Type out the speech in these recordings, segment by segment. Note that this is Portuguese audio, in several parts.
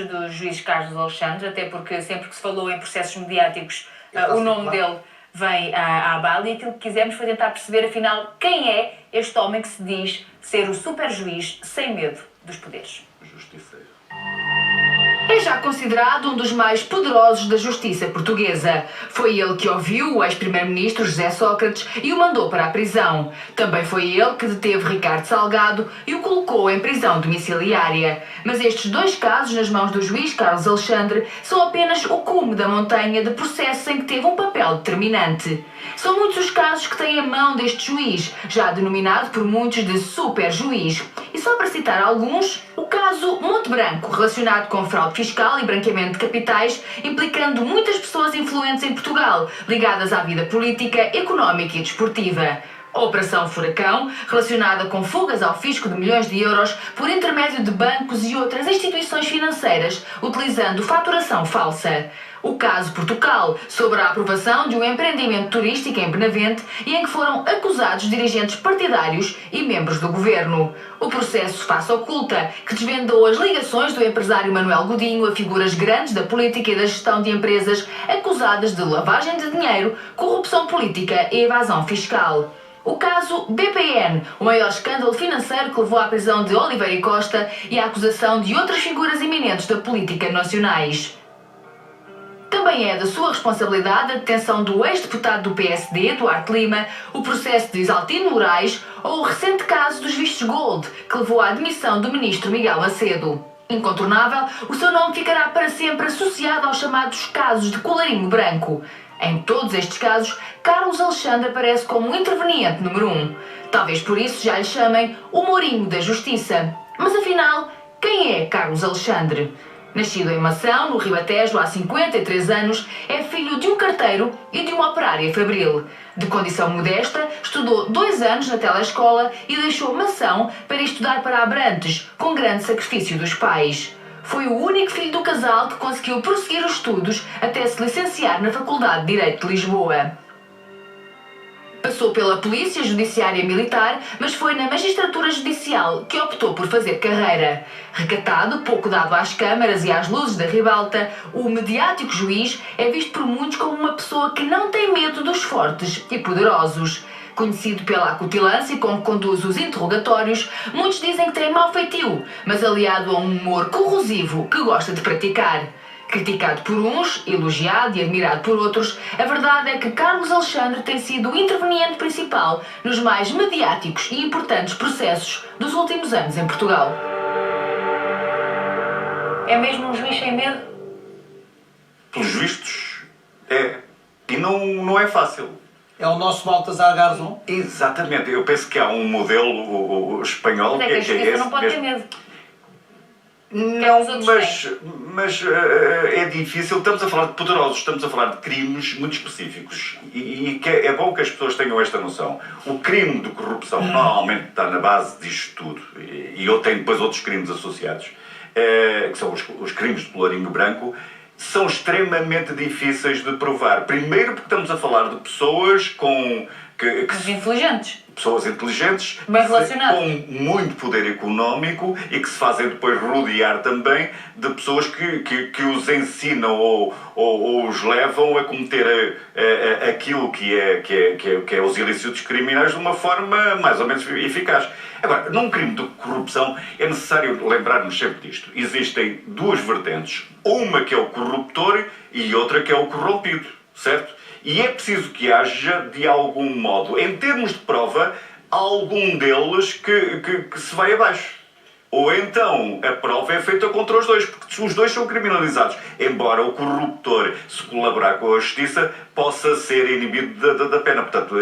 do juiz Carlos Alexandre, até porque sempre que se falou em processos mediáticos, o nome dele vem à baila, e aquilo que quisemos foi tentar perceber, afinal, quem é este homem que se diz ser o super juiz sem medo dos poderes. Justiceiro. É já considerado um dos mais poderosos da justiça portuguesa. Foi ele que ouviu o ex-primeiro-ministro José Sócrates e o mandou para a prisão. Também foi ele que deteve Ricardo Salgado e o colocou em prisão domiciliária. Mas estes dois casos nas mãos do juiz Carlos Alexandre são apenas o cume da montanha de processos em que teve um papel determinante. São muitos os casos que têm a mão deste juiz, já denominado por muitos de super juiz. E só para citar alguns, o caso Monte Branco, relacionado com fraude fiscal e branqueamento de capitais, implicando muitas pessoas influentes em Portugal, ligadas à vida política, económica e desportiva. A Operação Furacão, relacionada com fugas ao fisco de milhões de euros por intermédio de bancos e outras instituições financeiras, utilizando faturação falsa. O caso Portugal, sobre a aprovação de um empreendimento turístico em Benavente e em que foram acusados dirigentes partidários e membros do governo. O processo Face Oculta, que desvendou as ligações do empresário Manuel Godinho a figuras grandes da política e da gestão de empresas acusadas de lavagem de dinheiro, corrupção política e evasão fiscal. O caso BPN, o maior escândalo financeiro que levou à prisão de Oliveira e Costa e à acusação de outras figuras eminentes da política nacionais. Também é da sua responsabilidade a detenção do ex-deputado do PSD, Duarte Lima, o processo de Isaltino Moraes ou o recente caso dos vistos Gold, que levou à admissão do ministro Miguel Macedo. Incontornável, o seu nome ficará para sempre associado aos chamados casos de colarinho branco. Em todos estes casos, Carlos Alexandre aparece como interveniente número 1. Talvez por isso já lhe chamem o Mourinho da Justiça. Mas afinal, quem é Carlos Alexandre? Nascido em Mação, no Ribatejo, há 53 anos, é filho de um carteiro e de uma operária fabril. De condição modesta, estudou 2 anos na telescola e deixou Mação para estudar para Abrantes, com grande sacrifício dos pais. Foi o único filho do casal que conseguiu prosseguir os estudos até se licenciar na Faculdade de Direito de Lisboa. Passou pela Polícia Judiciária Militar, mas foi na Magistratura Judicial que optou por fazer carreira. Recatado, pouco dado às câmaras e às luzes da ribalta, o mediático juiz é visto por muitos como uma pessoa que não tem medo dos fortes e poderosos. Conhecido pela acutilância com que conduz os interrogatórios, muitos dizem que tem mau feitio, mas aliado a um humor corrosivo que gosta de praticar. Criticado por uns, elogiado e admirado por outros, a verdade é que Carlos Alexandre tem sido o interveniente principal nos mais mediáticos e importantes processos dos últimos anos em Portugal. É mesmo um juiz sem medo? Pelos vistos, é. E não é fácil. É o nosso Baltasar Garzón? Exatamente. Eu penso que há um modelo o espanhol Mas é que a justiça não pode ter medo. Não, mas é difícil. Estamos a falar de poderosos, estamos a falar de crimes muito específicos. E que é bom que as pessoas tenham esta noção. O crime de corrupção normalmente está na base disto tudo. E tem depois outros crimes associados, que são os crimes de colarinho branco. São extremamente difíceis de provar. Primeiro porque estamos a falar de pessoas pessoas inteligentes, bem relacionadas, com muito poder económico e que se fazem depois rodear também de pessoas que os ensinam ou os levam a cometer aquilo que é os ilícitos criminais de uma forma mais ou menos eficaz. Agora, num crime de corrupção é necessário lembrar-nos sempre disto. Existem duas vertentes. Uma que é o corruptor e outra que é o corrompido, certo? E é preciso que haja, de algum modo, em termos de prova, algum deles que se vai abaixo. Ou então a prova é feita contra os dois, porque os dois são criminalizados. Embora o corruptor, se colaborar com a justiça, possa ser inibido da pena, portanto,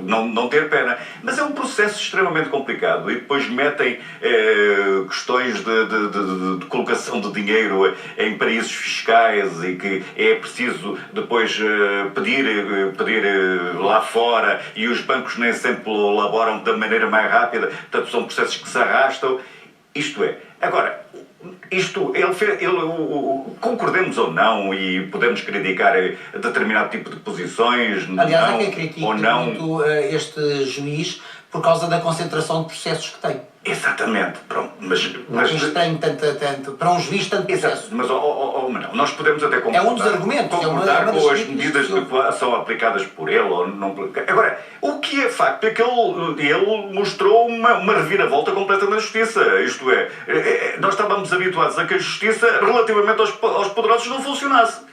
não ter pena. Mas é um processo extremamente complicado e depois metem questões de colocação de dinheiro em paraísos fiscais e que é preciso depois pedir lá fora e os bancos nem sempre elaboram da maneira mais rápida, portanto são processos que se arrastam. Isto é, agora, concordemos ou não e podemos criticar determinado tipo de posições, aliás, não, há quem critique ou não. muito este juiz por causa da concentração de processos que tem. Exatamente, pronto. Mas Tem tanto, para um juiz, tanto processo. mas, Manuel, nós podemos até concordar, um dos argumentos, concordar é uma das com as críticas medidas que são aplicadas por ele ou não. Agora, o que é facto é que ele mostrou uma reviravolta completa na justiça. Isto é, nós estávamos habituados a que a justiça, relativamente aos poderosos, não funcionasse.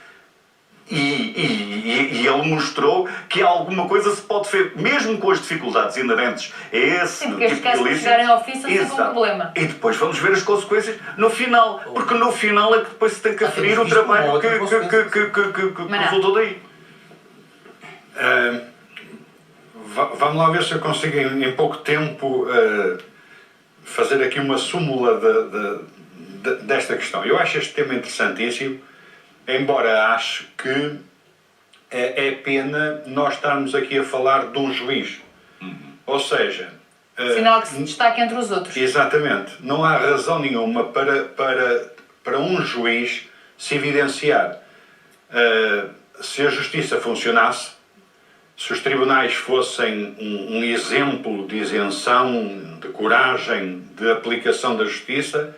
E ele mostrou que alguma coisa se pode fazer, mesmo com as dificuldades inerentes a esse Sim, porque tipo estes casos de de ilícito. chegarem ao fim são sempre um Exato. problema. E depois vamos ver as consequências no final, porque no final é que depois se tem que aferir o visto uma trabalho outra que resultou daí. Vamos lá ver se eu consigo em pouco tempo fazer aqui uma súmula desta questão. Eu acho este tema interessantíssimo, embora acho que é pena nós estarmos aqui a falar de um juiz. Ou seja... Sinal que se destaca entre os outros. Exatamente. Não há razão nenhuma para um juiz se evidenciar. Se a justiça funcionasse, se os tribunais fossem um exemplo de isenção, de coragem, de aplicação da justiça,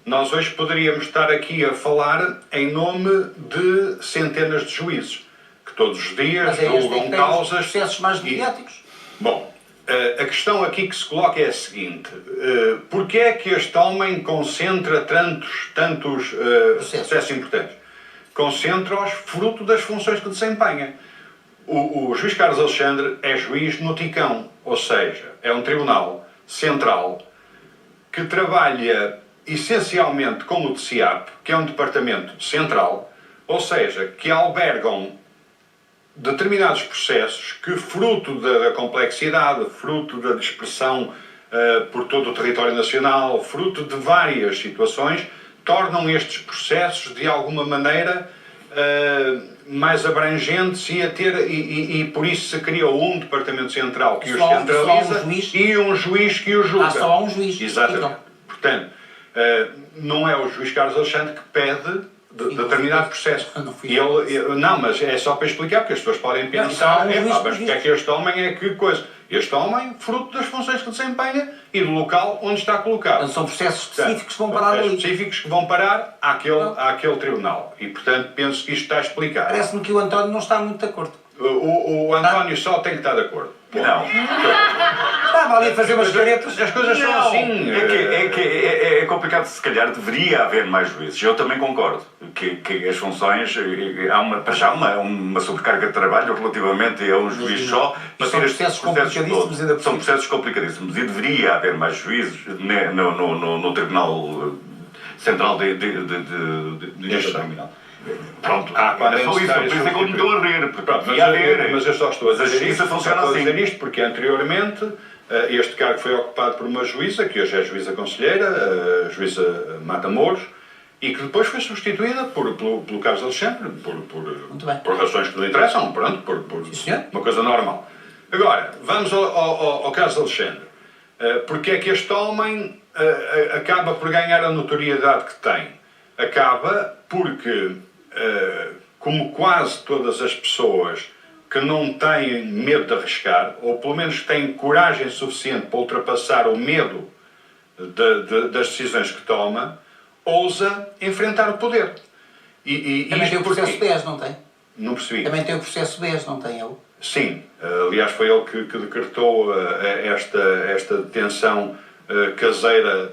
nós hoje poderíamos estar aqui a falar em nome de centenas de juízes, que todos os dias julgam causas... processos mais mediáticos. Bom, a questão aqui que se coloca é a seguinte: porquê é que este homem concentra tantos processos importantes? Concentra-os fruto das funções que desempenha. O juiz Carlos Alexandre é juiz no Ticão, ou seja, é um tribunal central que trabalha essencialmente com o TCIAP, que é um departamento central, ou seja, que albergam determinados processos que, fruto da complexidade, fruto da dispersão por todo o território nacional, fruto de várias situações, tornam estes processos, de alguma maneira, mais abrangentes e por isso se criou um departamento central que os centraliza e um juiz que os julga. Só há um juiz. Exatamente. Portanto, não é o juiz Carlos Alexandre que pede determinado processo. Não, mas é só para explicar, porque as pessoas podem pensar, mas porque é que este homem é que coisa? Este homem, fruto das funções que desempenha e do local onde está colocado. São processos específicos que vão parar ali. Específicos que vão parar àquele tribunal. E, portanto, penso que isto está explicado. Parece-me que o António não está muito de acordo. O António só tem que estar de acordo. Não. Estava ali a fazer umas caretas. As coisas são assim. É complicado, se calhar deveria haver mais juízes. Eu também concordo que as funções, há uma sobrecarga de trabalho relativamente a um juiz só. São processos complicadíssimos. São processos complicadíssimos e deveria haver mais juízes no Tribunal Central de Justiça Criminal. Pronto, é só isso, por isso é que eu me estou a rir. Mas eu só estou a dizer isto porque anteriormente este cargo foi ocupado por uma juíza, que hoje é juíza conselheira, a juíza Matamoros, e que depois foi substituída pelo Carlos Alexandre, por razões que não interessam, pronto, por uma coisa normal. Agora, vamos ao Carlos Alexandre. Porque é que este homem acaba por ganhar a notoriedade que tem? Acaba porque, como quase todas as pessoas que não têm medo de arriscar, ou pelo menos têm coragem suficiente para ultrapassar o medo das decisões que toma, ousa enfrentar o poder. Também tem o processo BES, não tem? Não percebi. Também tem o processo BES, não tem ele? Sim. Aliás, foi ele que decretou esta detenção caseira,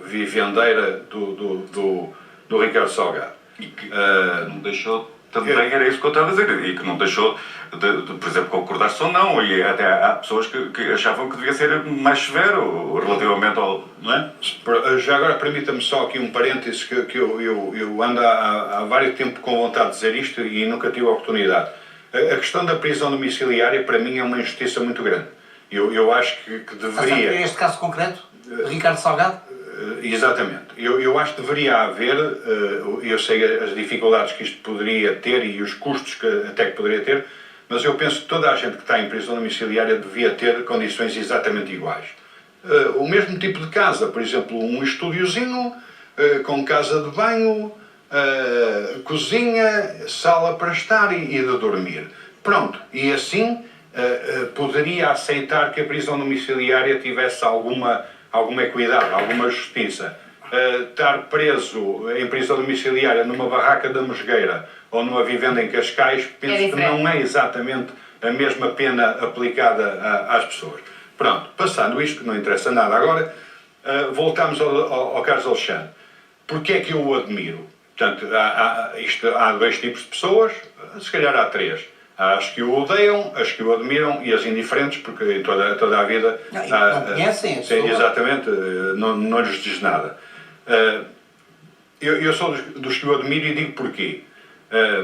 vivendeira do Ricardo Salgado. E que não deixou, também era isso que eu estava a dizer, e que não deixou por exemplo, concordar-se ou não, e até há pessoas que achavam que devia ser mais severo relativamente ao... Não é? Já agora permita-me só aqui um parênteses que eu ando há vários tempo com vontade de dizer isto e nunca tive a oportunidade. A questão da prisão domiciliária para mim é uma injustiça muito grande. Eu acho que deveria... Este caso concreto? Ricardo Salgado? Exatamente. Eu acho que deveria haver, eu sei as dificuldades que isto poderia ter e os custos que até que poderia ter, mas eu penso que toda a gente que está em prisão domiciliária devia ter condições exatamente iguais. O mesmo tipo de casa, por exemplo, um estúdiozinho com casa de banho, cozinha, sala para estar e de dormir. Pronto, e assim poderia aceitar que a prisão domiciliária tivesse alguma equidade, alguma justiça. Estar preso em prisão domiciliária numa barraca da Mosgueira ou numa vivenda em Cascais, penso que não é exatamente a mesma pena aplicada às pessoas. Pronto, passando isto, que não interessa nada agora, voltamos ao Carlos Alexandre. Porquê é que eu o admiro? Portanto, há dois tipos de pessoas, se calhar há três. Há as que o odeiam, as que o admiram e as indiferentes, porque em toda a vida... Não conhecem a pessoa. Exatamente, não lhes diz nada. Eu sou dos que o admiro e digo porquê.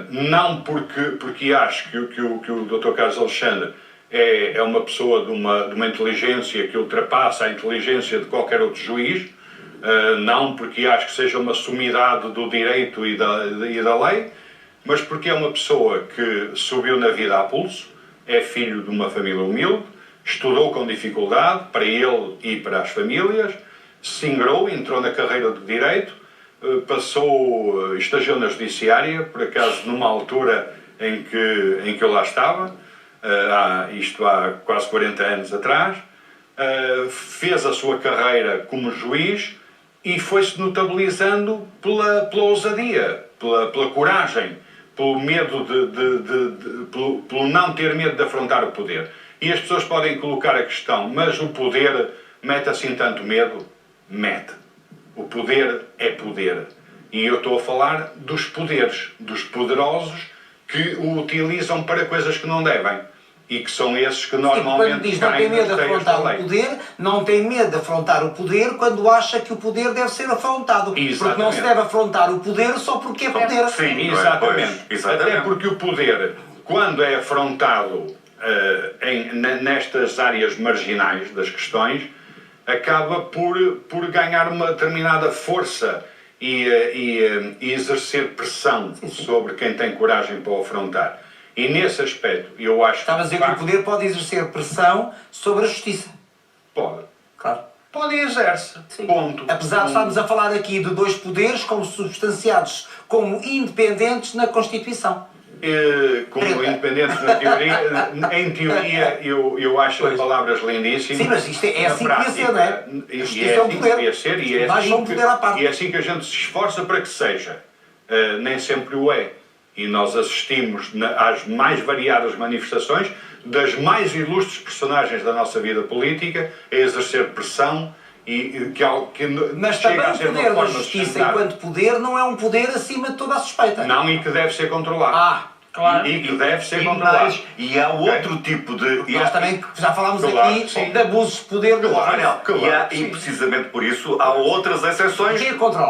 Não porque acho que o Dr. Carlos Alexandre é uma pessoa de uma inteligência que ultrapassa a inteligência de qualquer outro juiz, não porque acho que seja uma sumidade do direito e da lei, mas porque é uma pessoa que subiu na vida a pulso, é filho de uma família humilde, estudou com dificuldade para ele e para as famílias, se ingrou, entrou na carreira de direito, estagiou na judiciária, por acaso numa altura em que eu lá estava, isto há quase 40 anos atrás, fez a sua carreira como juiz e foi-se notabilizando pela ousadia, pela coragem, pelo medo pelo não ter medo de afrontar o poder. E as pessoas podem colocar a questão, mas o poder mete assim tanto medo? Mete. O poder é poder. E eu estou a falar dos poderes, dos poderosos que o utilizam para coisas que não devem. E que são esses que normalmente quando diz não tem medo de afrontar o poder, não tem medo de afrontar o poder quando acha que o poder deve ser afrontado. Exatamente. Porque não se deve afrontar o poder só porque é poder. Sim, exatamente. Até porque o poder, quando é afrontado nestas áreas marginais das questões, acaba por ganhar uma determinada força e exercer pressão sobre quem tem coragem para o afrontar. E nesse aspecto, eu acho Estava a dizer que o poder pode exercer pressão sobre a justiça. Pode. Claro. Pode e exerce. Sim. Ponto. Apesar de estarmos a falar aqui de dois poderes como substanciados como independentes na Constituição. Como independentes na teoria, em teoria eu acho as palavras lindíssimas. Sim, mas isto é assim que devia ser, não é? A justiça é um assim que poder. devia ser, e é assim que a gente se esforça para que seja. Nem sempre o é. E nós assistimos às mais variadas manifestações das mais ilustres personagens da nossa vida política a exercer pressão mas chega também a o ser uma poder da forma justiça sustentável. enquanto poder não é um poder acima de toda a suspeita. Não, e que deve ser controlado. Claro. E que deve ser controlado. E há outro tipo de... Nós também já falámos Claro, aqui sim. de abusos de poder do Claro, Claro, e precisamente por isso há outras exceções Quem controla?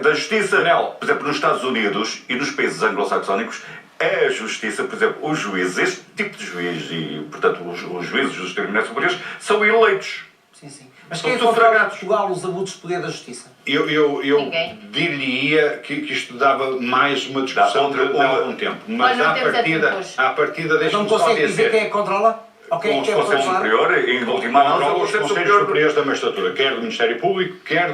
da justiça. Manel. Por exemplo, nos Estados Unidos e nos países anglo-saxónicos, a justiça, por exemplo, os juízes, este tipo de juiz e, portanto, os juízes dos tribunais superiores são eleitos. Sim. Mas São quem controla em sufragados. Portugal os abusos de poder da justiça? Eu Ninguém. diria que isto dava mais uma discussão de algum tempo. Mas Olha, não temos tempo hoje. à partida Não deixa-me só consegue dizer dizer. quem é que controla? Ou quem é que é Conselho controlar? Superior, em última análise, é o Controla os Conselho Conselhos Superior. Superiores da Magistratura, quer do Ministério Público, quer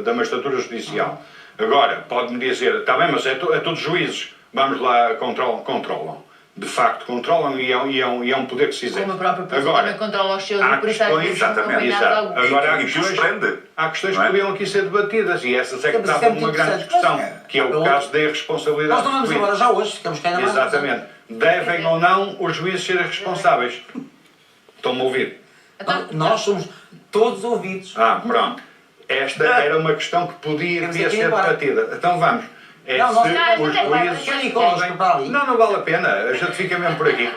da Magistratura Judicial. Agora, pode-me dizer, está bem, mas é todos juízes. Vamos lá, controlam. De facto, controlam e é um poder que se exerce. Como o próprio Presidente Agora, também controla os seus, há e por isso às questões- vezes são exatamente, combinados exato. alguns. Agora, E que os prende. há questões Não que é? podiam aqui ser debatidas e essas é que Mas isso é estavam muito uma grande interessante. discussão, Mas, que é o eu- caso da irresponsabilidade Nós não vamos dos embora juízes. já hoje, ficamos cá ainda mais. Exatamente. Devem ou não os juízes serem responsáveis? Estão-me a ouvir? Nós somos todos ouvidos. Pronto. Esta era uma questão que podia Temos que ir ser embora. debatida. Então vamos. Não, nós- Se Não, os não, não, juízes Querem ir connosco para ali? Não vale a pena. A gente fica mesmo por aqui.